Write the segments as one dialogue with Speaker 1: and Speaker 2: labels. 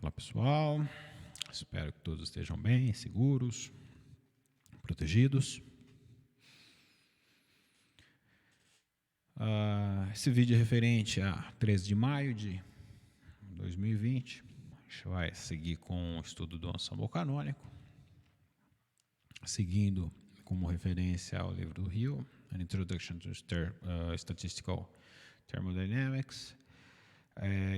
Speaker 1: Olá pessoal, espero que todos estejam bem, seguros, protegidos. Esse vídeo é referente a 13 de maio de 2020. A gente vai seguir com o estudo do ensemble canônico, seguindo como referência ao livro do Hill, An Introduction to Statistical Thermodynamics.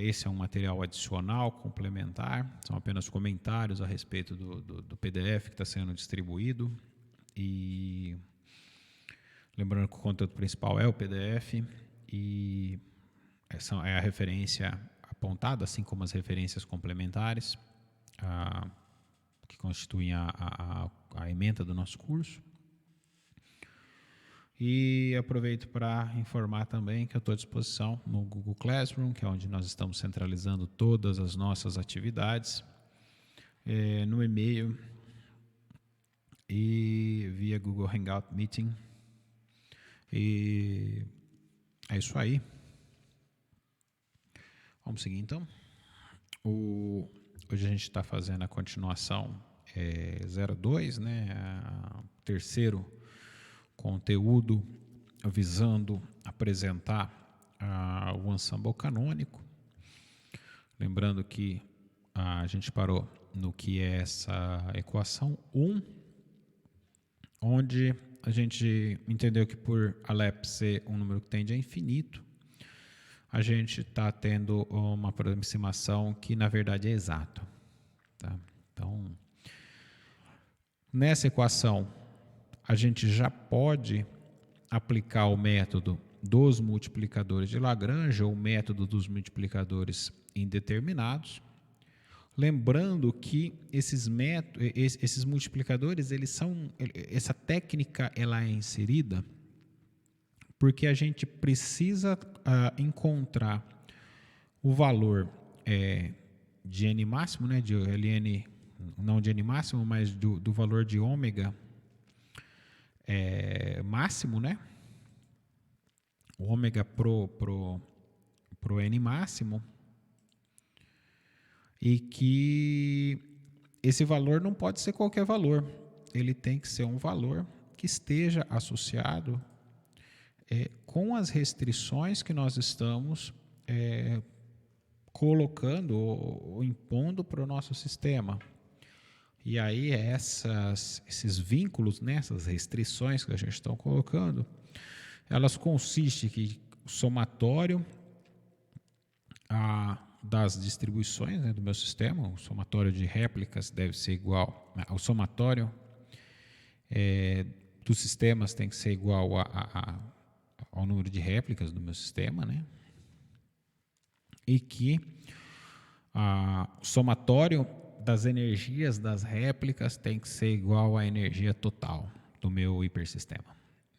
Speaker 1: Esse é um material adicional, complementar, são apenas comentários a respeito do PDF que está sendo distribuído. E lembrando que o conteúdo principal é o PDF e essa é a referência apontada, assim como as referências complementares que constituem a ementa do nosso curso. E aproveito para informar também que eu estou à disposição no Google Classroom, que é onde nós estamos centralizando todas as nossas atividades, no e-mail e via Google Hangout Meeting. E é isso aí. Vamos seguir então. Hoje a gente está fazendo a continuação 02, né? Terceiro conteúdo visando apresentar o ensemble canônico. Lembrando que a gente parou no que é essa equação 1, onde a gente entendeu que por Alep ser um número que tende a infinito, a gente está tendo uma aproximação que na verdade é exata. Tá? Então, nessa equação, a gente já pode aplicar o método dos multiplicadores de Lagrange ou o método dos multiplicadores indeterminados, lembrando que esses multiplicadores, essa técnica ela é inserida porque a gente precisa encontrar o valor de n máximo, né, de ln, não de n máximo, mas do valor de ômega máximo, né? O ômega pro n máximo, e que esse valor não pode ser qualquer valor, ele tem que ser um valor que esteja associado com as restrições que nós estamos colocando ou impondo para o nosso sistema. E aí esses vínculos, né, essas restrições que a gente está colocando, elas consistem que o somatório das distribuições, né, do meu sistema, o somatório de réplicas deve ser igual, o somatório dos sistemas tem que ser igual ao número de réplicas do meu sistema, né? E que o somatório das energias das réplicas tem que ser igual à energia total do meu hipersistema.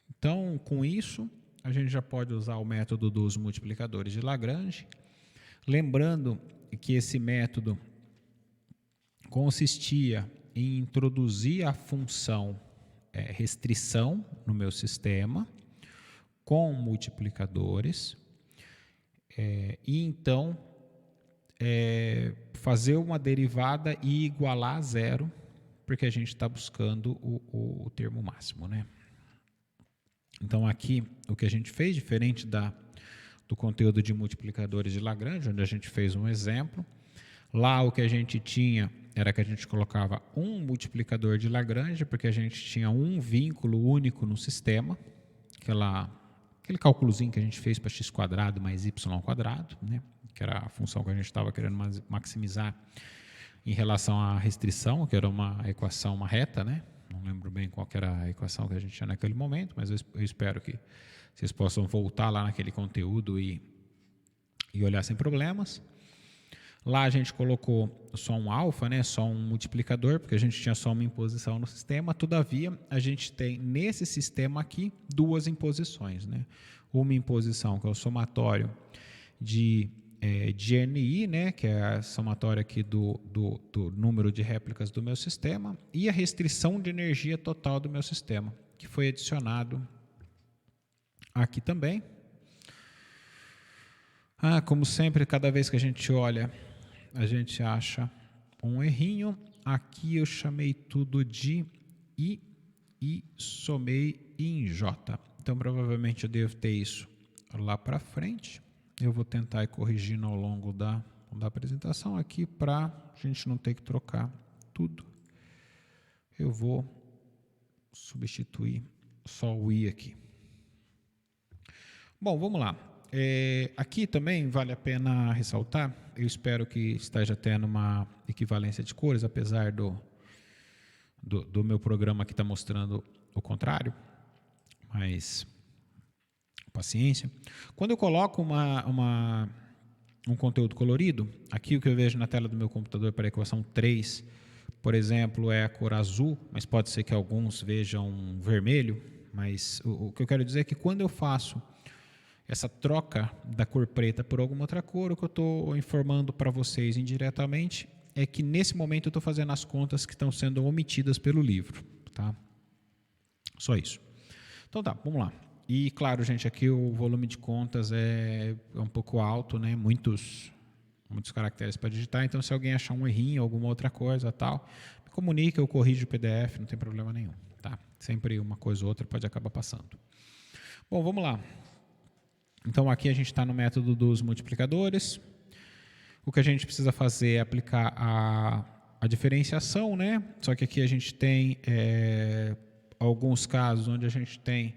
Speaker 1: Então, com isso, a gente já pode usar o método dos multiplicadores de Lagrange, lembrando que esse método consistia em introduzir a função restrição no meu sistema com multiplicadores e então fazer uma derivada e igualar a zero, porque a gente está buscando o termo máximo, né? Então aqui o que a gente fez, diferente do conteúdo de multiplicadores de Lagrange, onde a gente fez um exemplo, lá o que a gente tinha era que a gente colocava um multiplicador de Lagrange, porque a gente tinha um vínculo único no sistema, aquele cálculozinho que a gente fez para x² mais y², né? Que era a função que a gente estava querendo maximizar em relação à restrição, que era uma equação, uma reta, né? Não lembro bem qual que era a equação que a gente tinha naquele momento, mas eu espero que vocês possam voltar lá naquele conteúdo e olhar sem problemas. Lá a gente colocou só um alfa, né? Só um multiplicador, porque a gente tinha só uma imposição no sistema. Todavia, a gente tem nesse sistema aqui duas imposições, né? Uma imposição que é o somatório de GNI, né, que é a somatória aqui do número de réplicas do meu sistema, e a restrição de energia total do meu sistema, que foi adicionado aqui também. Como sempre, cada vez que a gente olha a gente acha um errinho. Aqui eu chamei tudo de I e somei em J. Então, provavelmente eu devo ter isso lá para frente. Eu vou tentar ir corrigindo ao longo da apresentação aqui para a gente não ter que trocar tudo. Eu vou substituir só o I aqui. Bom, vamos lá. Aqui também vale a pena ressaltar, eu espero que esteja tendo uma equivalência de cores, apesar do meu programa aqui está mostrando o contrário, mas paciência. Quando eu coloco um conteúdo colorido, aqui o que eu vejo na tela do meu computador para a equação 3, por exemplo, é a cor azul, mas pode ser que alguns vejam vermelho, mas o que eu quero dizer é que quando eu faço essa troca da cor preta por alguma outra cor, o que eu estou informando para vocês indiretamente é que nesse momento eu estou fazendo as contas que estão sendo omitidas pelo livro, tá? Só isso. Então tá, vamos lá. E claro, gente, aqui o volume de contas é um pouco alto, né? Muitos caracteres para digitar, então se alguém achar um errinho, alguma outra coisa, tal, me comunica, eu corrijo o PDF, não tem problema nenhum, tá? Sempre uma coisa ou outra pode acabar passando. Bom, vamos lá. Então, aqui a gente está no método dos multiplicadores. O que a gente precisa fazer é aplicar a diferenciação, né? Só que aqui a gente tem alguns casos onde a gente tem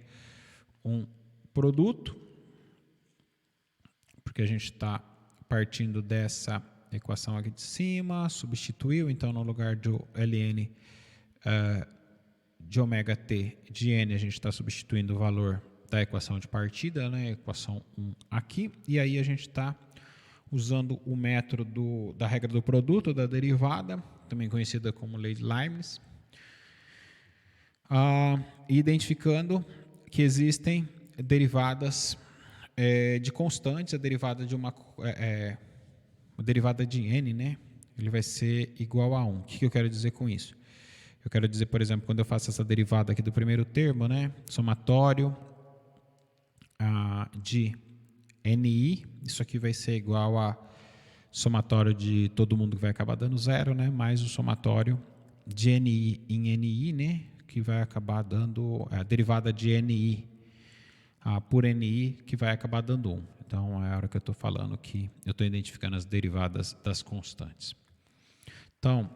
Speaker 1: um produto, porque a gente está partindo dessa equação aqui de cima, substituiu, então no lugar do ln de ômega t de n, a gente está substituindo o valor da equação de partida, né, equação 1 aqui, e aí a gente está usando o método da regra do produto, da derivada, também conhecida como lei de Leibniz, identificando que existem derivadas de constantes, a derivada de uma derivada de n, né, ele vai ser igual a 1. O que eu quero dizer com isso? Eu quero dizer, por exemplo, quando eu faço essa derivada aqui do primeiro termo, né, somatório de NI, isso aqui vai ser igual a somatório de todo mundo que vai acabar dando zero, né, mais o somatório de NI em NI, né, que vai acabar dando a derivada de NI por NI, que vai acabar dando 1. Então, é a hora que eu estou falando que eu estou identificando as derivadas das constantes. Então,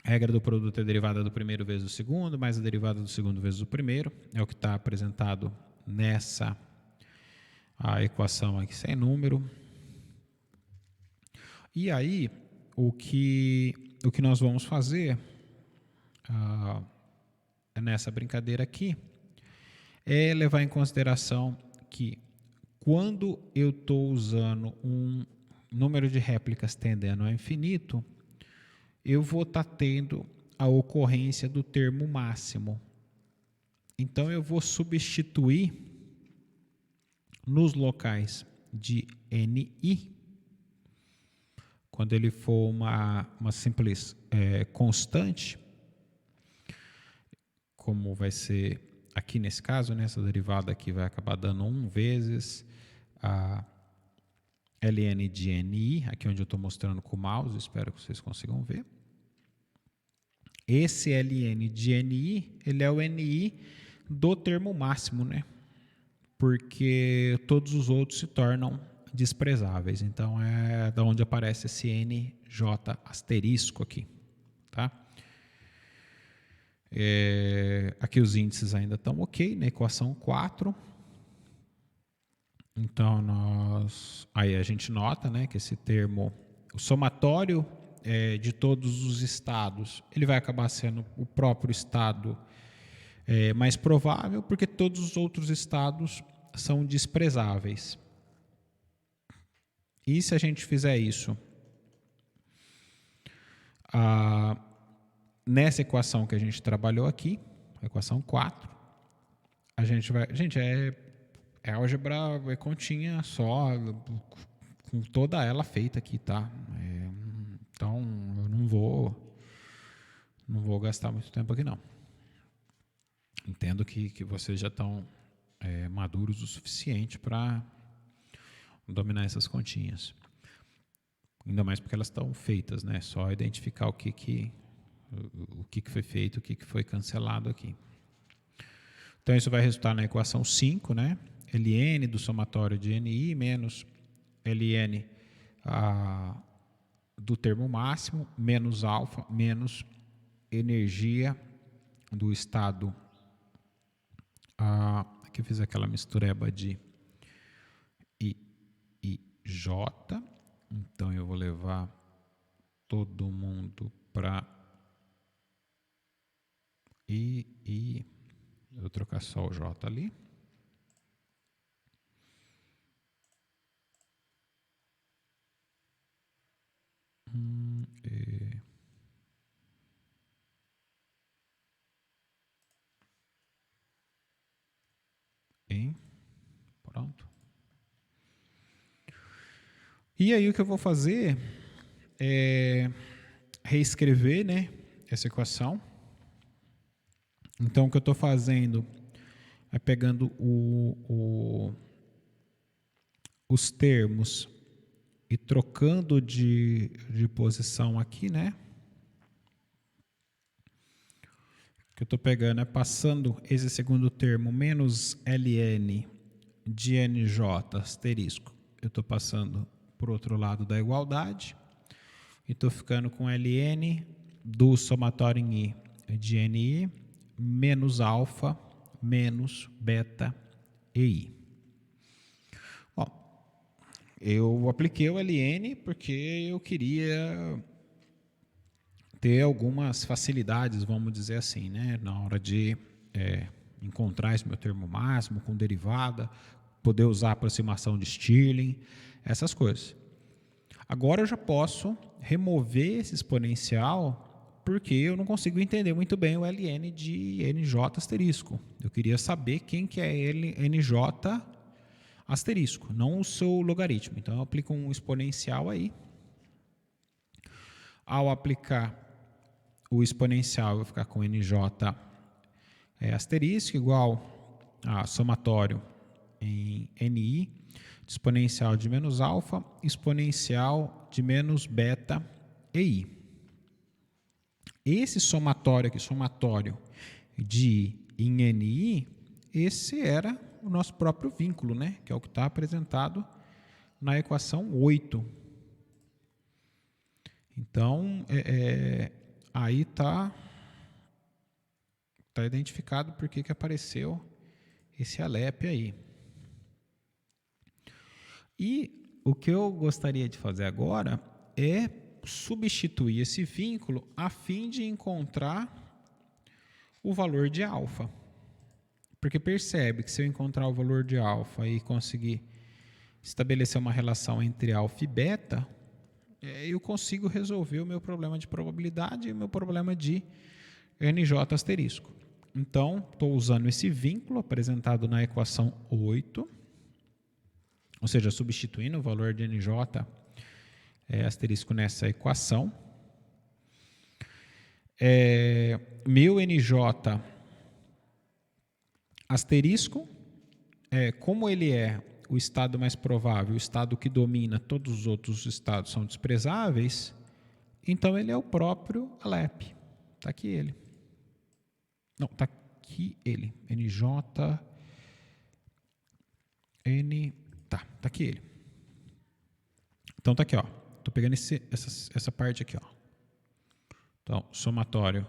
Speaker 1: a regra do produto é a derivada do primeiro vezes o segundo, mais a derivada do segundo vezes o primeiro. É o que está apresentado nessa equação aqui sem número. E aí, o que nós vamos fazer nessa brincadeira aqui é levar em consideração que quando eu estou usando um número de réplicas tendendo ao infinito, eu vou estar tendo a ocorrência do termo máximo. Então, eu vou substituir nos locais de NI, quando ele for uma simples constante, como vai ser aqui nesse caso, né, essa derivada aqui vai acabar dando 1 vezes a ln de NI, aqui onde eu estou mostrando com o mouse, espero que vocês consigam ver. Esse ln de NI, ele é o NI do termo máximo, né? Porque todos os outros se tornam desprezáveis. Então, é da onde aparece esse NJ asterisco aqui, tá? Aqui os índices ainda estão ok, na equação 4. Então, aí a gente nota, né, que esse termo, o somatório de todos os estados, ele vai acabar sendo o próprio estado mais provável, porque todos os outros estados são desprezáveis. E se a gente fizer isso nessa equação que a gente trabalhou aqui, a equação 4, a gente vai... Gente, é álgebra, é continha só, com toda ela feita aqui, tá? Então, eu não vou gastar muito tempo aqui, não. Entendo que vocês já estão maduros o suficiente para dominar essas continhas. Ainda mais porque elas estão feitas, né? Só identificar o que foi feito, o que foi cancelado aqui. Então, isso vai resultar na equação 5, né? Ln do somatório de NI menos Ln do termo máximo menos alfa menos energia do estado. Aqui eu fiz aquela mistureba de I e J. Então, eu vou levar todo mundo para I. Eu vou trocar só o J ali. Pronto. E aí o que eu vou fazer é reescrever, né, essa equação. Então o que eu estou fazendo é pegando os termos e trocando de posição aqui, né? O que eu estou pegando é passando esse segundo termo menos Ln de NJ asterisco. Eu estou passando para o outro lado da igualdade. E estou ficando com Ln do somatório em I de Ni menos alfa menos beta EI. Bom, eu apliquei o Ln porque eu queria ter algumas facilidades, vamos dizer assim, né, na hora de encontrar esse meu termo máximo com derivada, poder usar a aproximação de Stirling, essas coisas. Agora eu já posso remover esse exponencial porque eu não consigo entender muito bem o Ln de NJ asterisco. Eu queria saber quem que é NJ asterisco, não o seu logaritmo. Então eu aplico um exponencial aí. Ao aplicar o exponencial, eu vou ficar com NJ asterisco igual a somatório em Ni, exponencial de menos alfa, exponencial de menos beta EI. Esse somatório aqui, somatório de I em Ni, esse era o nosso próprio vínculo, né? Que é o que está apresentado na equação 8. Então, aí está identificado por que apareceu esse Alep aí. E o que eu gostaria de fazer agora é substituir esse vínculo a fim de encontrar o valor de alfa. Porque percebe que se eu encontrar o valor de alfa e conseguir estabelecer uma relação entre alfa e beta, eu consigo resolver o meu problema de probabilidade e o meu problema de NJ asterisco. Então, estou usando esse vínculo apresentado na equação 8, ou seja, substituindo o valor de NJ asterisco nessa equação. Meu NJ asterisco, como ele é o estado mais provável, o estado que domina, todos os outros estados são desprezáveis, então ele é o próprio Alep. Está aqui ele. Não, está aqui ele. NJ, tá aqui ele. Então está aqui, ó. Estou pegando essa parte aqui, ó. Então, somatório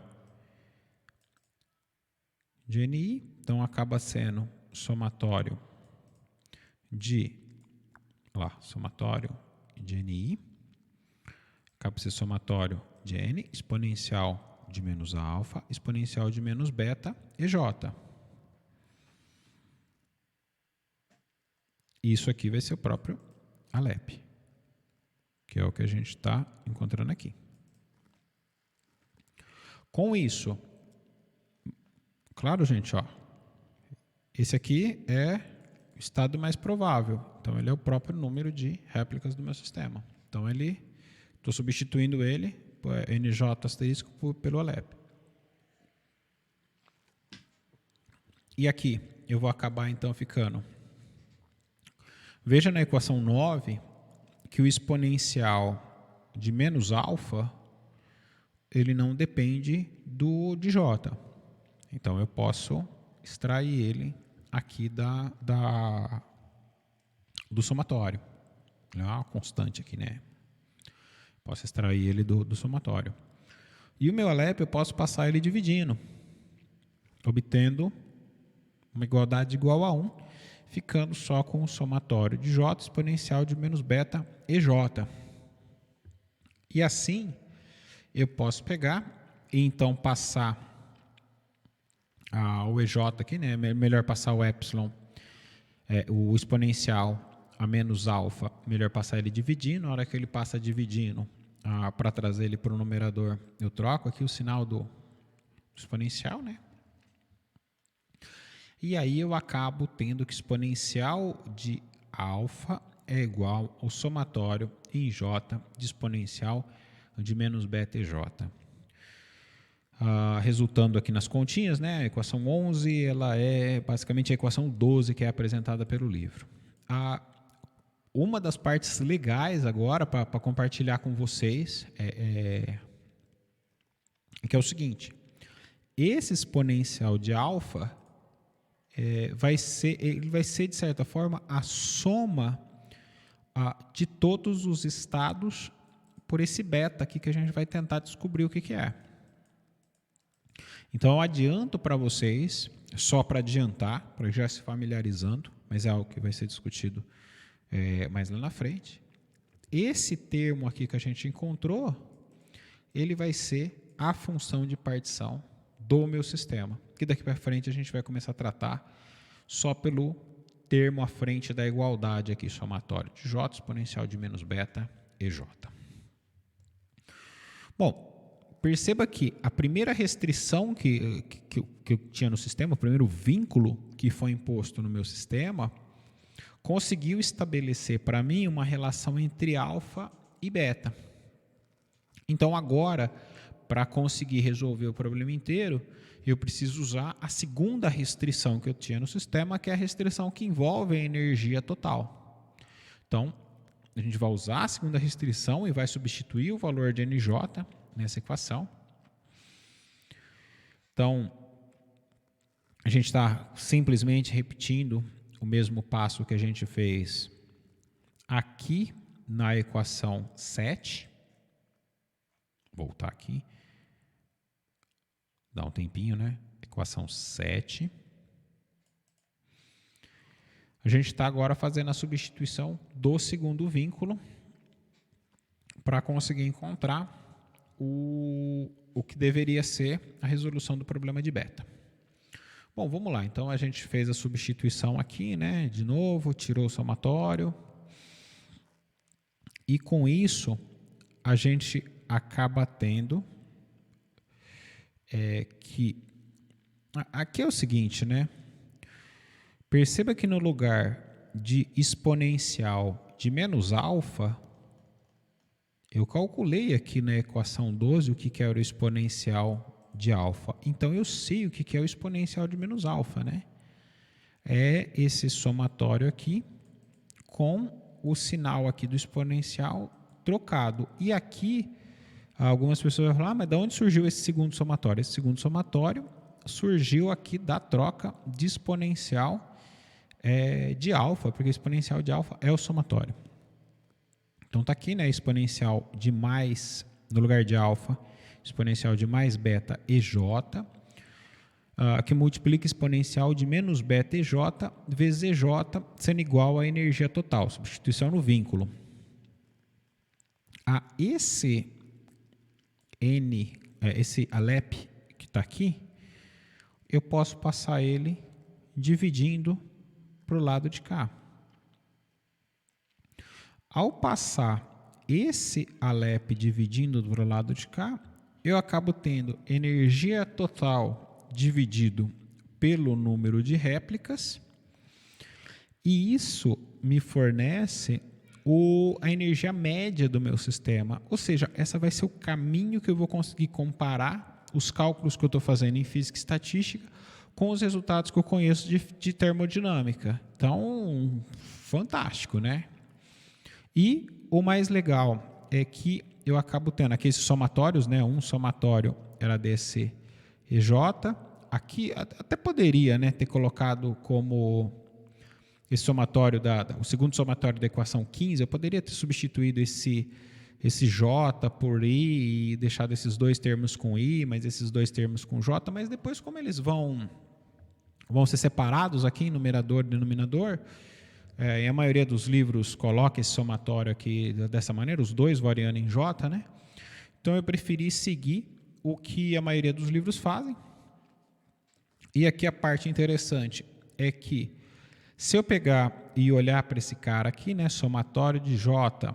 Speaker 1: de Ni, então acaba sendo somatório de somatório de Ni, acaba sendo somatório de N, exponencial de menos alfa, exponencial de menos beta, EJ. Isso aqui vai ser o próprio Alep, que é o que a gente está encontrando aqui. Com isso, claro, gente, ó, esse aqui é o estado mais provável. Então, ele é o próprio número de réplicas do meu sistema. Então, estou substituindo ele, NJ asterisco, pelo Alep. E aqui, eu vou acabar, então, ficando. Veja na equação 9 que o exponencial de menos alfa, ele não depende de J. Então, eu posso extrair ele aqui do somatório. É uma constante aqui, né? Posso extrair ele do somatório. E o meu Alep eu posso passar ele dividindo, obtendo uma igualdade igual a 1, ficando só com o somatório de J exponencial de menos beta EJ. E assim, eu posso pegar e então passar o EJ aqui, né? Melhor passar o epsilon, o exponencial a menos alfa, melhor passar ele dividindo. Na hora que ele passa dividindo, para trazer ele para o numerador, eu troco aqui o sinal do exponencial, né? E aí eu acabo tendo que exponencial de alfa é igual ao somatório em J de exponencial de menos beta EJ. Resultando aqui nas continhas, né? A equação 11 ela é basicamente a equação 12 que é apresentada pelo livro. Uma das partes legais agora para compartilhar com vocês que é o seguinte: esse exponencial de alfa ele vai ser, de certa forma, a soma de todos os estados por esse beta aqui que a gente vai tentar descobrir o que é. Então, eu adianto para vocês, só para adiantar, para já se familiarizando, mas é algo que vai ser discutido mais lá na frente. Esse termo aqui que a gente encontrou, ele vai ser a função de partição do meu sistema, que daqui para frente a gente vai começar a tratar só pelo termo à frente da igualdade aqui, somatório de J exponencial de menos beta EJ. Bom, perceba que a primeira restrição que eu tinha no sistema, o primeiro vínculo que foi imposto no meu sistema, conseguiu estabelecer para mim uma relação entre alfa e beta. Então, agora, para conseguir resolver o problema inteiro, eu preciso usar a segunda restrição que eu tinha no sistema, que é a restrição que envolve a energia total. Então, a gente vai usar a segunda restrição e vai substituir o valor de NJ nessa equação. Então, a gente está simplesmente repetindo o mesmo passo que a gente fez aqui na equação 7. Vou voltar aqui. Dá um tempinho, né? Equação 7. A gente está agora fazendo a substituição do segundo vínculo para conseguir encontrar o que deveria ser a resolução do problema de beta. Bom, vamos lá. Então, a gente fez a substituição aqui, né? De novo, tirou o somatório. E com isso, a gente acaba tendo que... Aqui é o seguinte, né? Perceba que no lugar de exponencial de menos alfa, eu calculei aqui na equação 12 o que era o exponencial de alfa. Então, eu sei o que é o exponencial de menos alfa, né? É esse somatório aqui com o sinal aqui do exponencial trocado. E aqui, algumas pessoas vão falar, mas de onde surgiu esse segundo somatório? Esse segundo somatório surgiu aqui da troca de exponencial de alfa, porque exponencial de alfa é o somatório. Então, está aqui, né, exponencial de mais, no lugar de alfa, exponencial de mais beta EJ, que multiplica exponencial de menos beta EJ vezes EJ, sendo igual à energia total, substituição no vínculo. Esse Alep que está aqui, eu posso passar ele dividindo para o lado de cá. Ao passar esse Alep dividindo para o lado de cá, eu acabo tendo energia total dividido pelo número de réplicas, e isso me fornece a energia média do meu sistema. Ou seja, essa vai ser o caminho que eu vou conseguir comparar os cálculos que eu estou fazendo em física e estatística com os resultados que eu conheço de termodinâmica. Então, fantástico, né? E o mais legal é que eu acabo tendo aqui esses somatórios, né? Um somatório era desse EJ. Aqui até poderia, né, ter colocado como esse somatório, o segundo somatório da equação 15, eu poderia ter substituído esse J por I e deixado esses dois termos com I, mas esses dois termos com J, mas depois como eles vão ser separados aqui em numerador e denominador, e a maioria dos livros coloca esse somatório aqui dessa maneira, os dois variando em J, né? Então eu preferi seguir o que a maioria dos livros fazem. E aqui a parte interessante é que se eu pegar e olhar para esse cara aqui, né, somatório de J,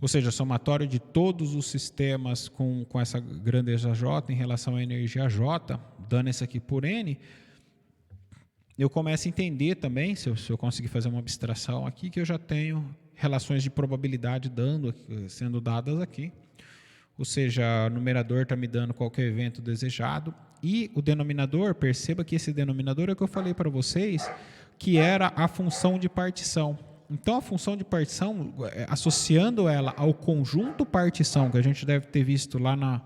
Speaker 1: ou seja, somatório de todos os sistemas com essa grandeza J em relação à energia J, dando isso aqui por N, eu começo a entender também, se eu conseguir fazer uma abstração aqui, que eu já tenho relações de probabilidade sendo dadas aqui. Ou seja, o numerador está me dando qualquer evento desejado. E o denominador, perceba que esse denominador é o que eu falei para vocês, que era a função de partição. Então, a função de partição, associando ela ao conjunto partição, que a gente deve ter visto lá na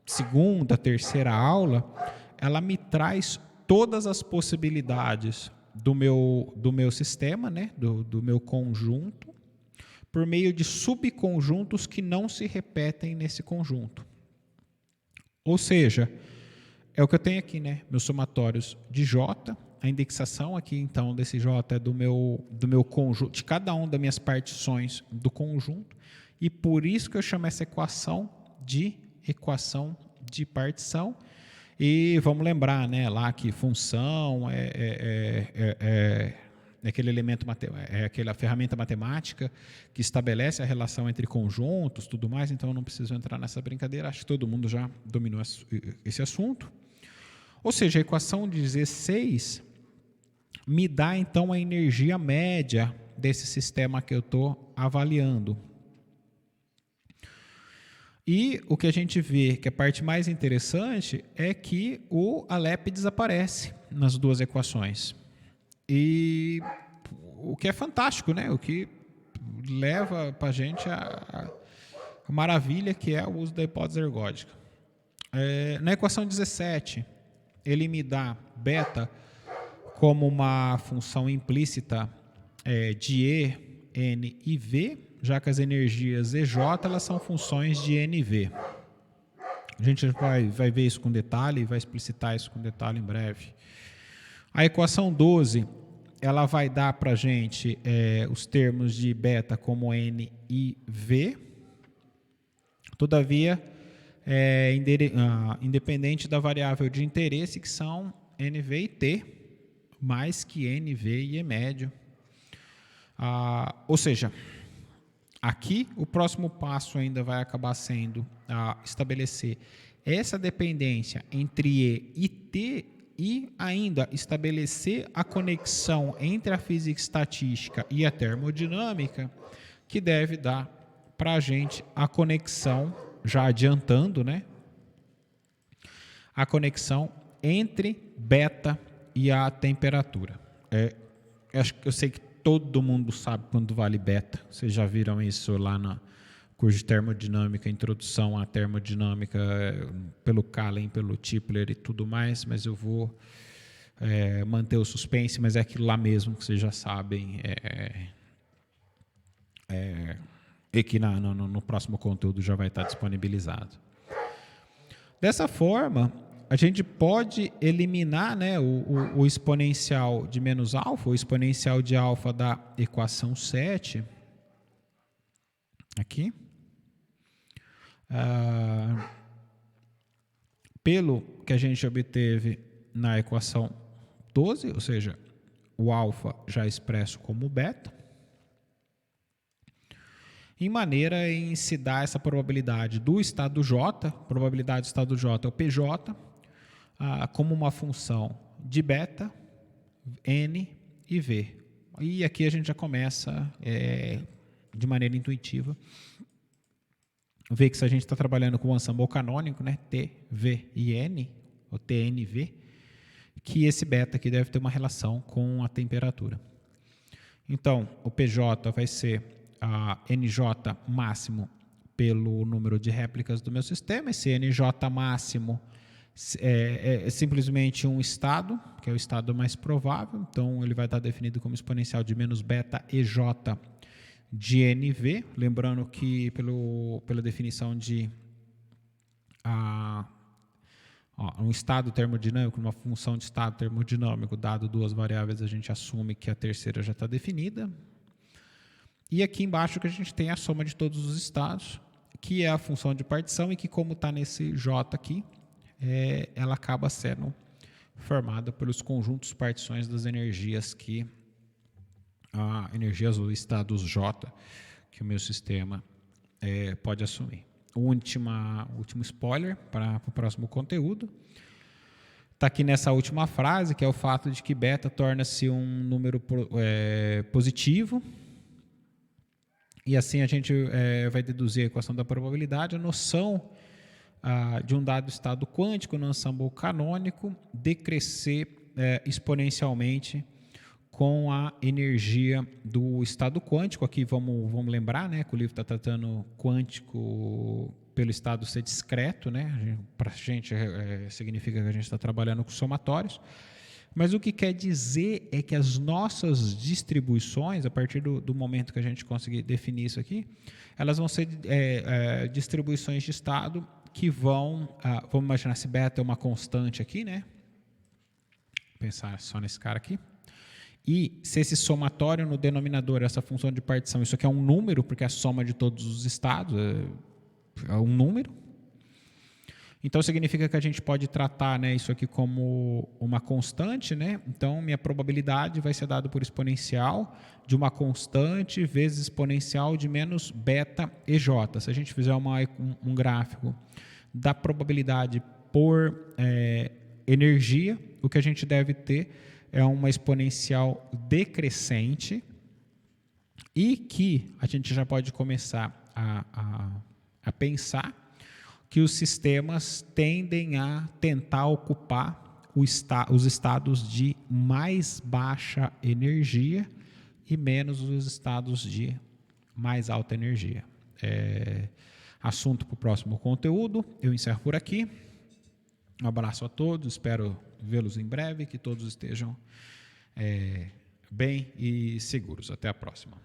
Speaker 1: segunda, terceira aula, ela me traz todas as possibilidades do meu sistema, né, do meu conjunto, por meio de subconjuntos que não se repetem nesse conjunto. Ou seja, é o que eu tenho aqui, né, meus somatórios de J, a indexação aqui, então, desse J é do meu conjunto, de cada uma das minhas partições do conjunto, e por isso que eu chamo essa equação de partição. E vamos lembrar, né, lá que função é aquele elemento, é aquela ferramenta matemática que estabelece a relação entre conjuntos, tudo mais, então eu não preciso entrar nessa brincadeira, acho que todo mundo já dominou esse assunto. Ou seja, a equação 16 me dá então a energia média desse sistema que eu estou avaliando. E o que a gente vê, que a parte mais interessante, é que o Alep desaparece nas duas equações. E o que é fantástico, né? O que leva para a gente a maravilha que é o uso da hipótese ergódica. Na equação 17, ele me dá beta como uma função implícita de E, N e V, já que as energias EJ elas são funções de N e V. A gente vai ver isso com detalhe, vai explicitar isso com detalhe em breve. A equação 12, ela vai dar para a gente os termos de beta como N e V. Todavia, independente da variável de interesse, que são NV e T, mais que NV e E médio. Ou seja, aqui o próximo passo ainda vai acabar sendo estabelecer essa dependência entre E e T e ainda estabelecer a conexão entre a física estatística e a termodinâmica, que deve dar para a gente a conexão, já adiantando, né? A conexão entre beta e a temperatura. Eu sei que todo mundo sabe quando vale beta. Vocês já viram isso lá no curso de termodinâmica, introdução à termodinâmica, pelo Kahlen, pelo Tipler e tudo mais, mas eu vou manter o suspense, mas é aquilo lá mesmo que vocês já sabem. E que no próximo conteúdo já vai estar disponibilizado. Dessa forma, a gente pode eliminar, né, o exponencial de menos alfa, o exponencial de alfa da equação 7, aqui, pelo que a gente obteve na equação 12, ou seja, o alfa já expresso como beta, em maneira em se dar essa probabilidade do estado J, probabilidade do estado J é o PJ, como uma função de beta, N e V. E aqui a gente já começa, de maneira intuitiva, ver que se a gente está trabalhando com o ensemble canônico, né, T, V e N, ou TNV, que esse beta aqui deve ter uma relação com a temperatura. Então, o PJ vai ser a NJ máximo pelo número de réplicas do meu sistema. Esse NJ máximo é simplesmente um estado, que é o estado mais provável. Então, ele vai estar definido como exponencial de menos beta EJ de NV. Lembrando que, pela definição de um estado termodinâmico, uma função de estado termodinâmico, dado duas variáveis, a gente assume que a terceira já está definida. E aqui embaixo que a gente tem a soma de todos os estados, que é a função de partição e que, como está nesse J aqui, ela acaba sendo formada pelos conjuntos partições das energias energias ou estados J que o meu sistema pode assumir. O último spoiler para o próximo conteúdo está aqui nessa última frase, que é o fato de que beta torna-se um número positivo. E assim a gente vai deduzir a equação da probabilidade, a noção de um dado estado quântico no ensemble canônico decrescer exponencialmente com a energia do estado quântico. Aqui vamos lembrar, né, que o livro está tratando quântico pelo estado ser discreto, né? Para a gente significa que a gente está trabalhando com somatórios. Mas o que quer dizer é que as nossas distribuições, a partir do momento que a gente conseguir definir isso aqui, elas vão ser distribuições de estado que vamos imaginar se beta é uma constante aqui, né? Pensar só nesse cara aqui. E se esse somatório no denominador, essa função de partição, isso aqui é um número, porque a soma de todos os estados é um número. Então, significa que a gente pode tratar, né, isso aqui como uma constante, né? Então, minha probabilidade vai ser dada por exponencial de uma constante vezes exponencial de menos beta EJ. Se a gente fizer um gráfico da probabilidade por energia, o que a gente deve ter é uma exponencial decrescente e que a gente já pode começar a pensar que os sistemas tendem a tentar ocupar os estados de mais baixa energia e menos os estados de mais alta energia. Assunto para o próximo conteúdo. Eu encerro por aqui. Um abraço a todos, espero vê-los em breve, que todos estejam bem e seguros. Até a próxima.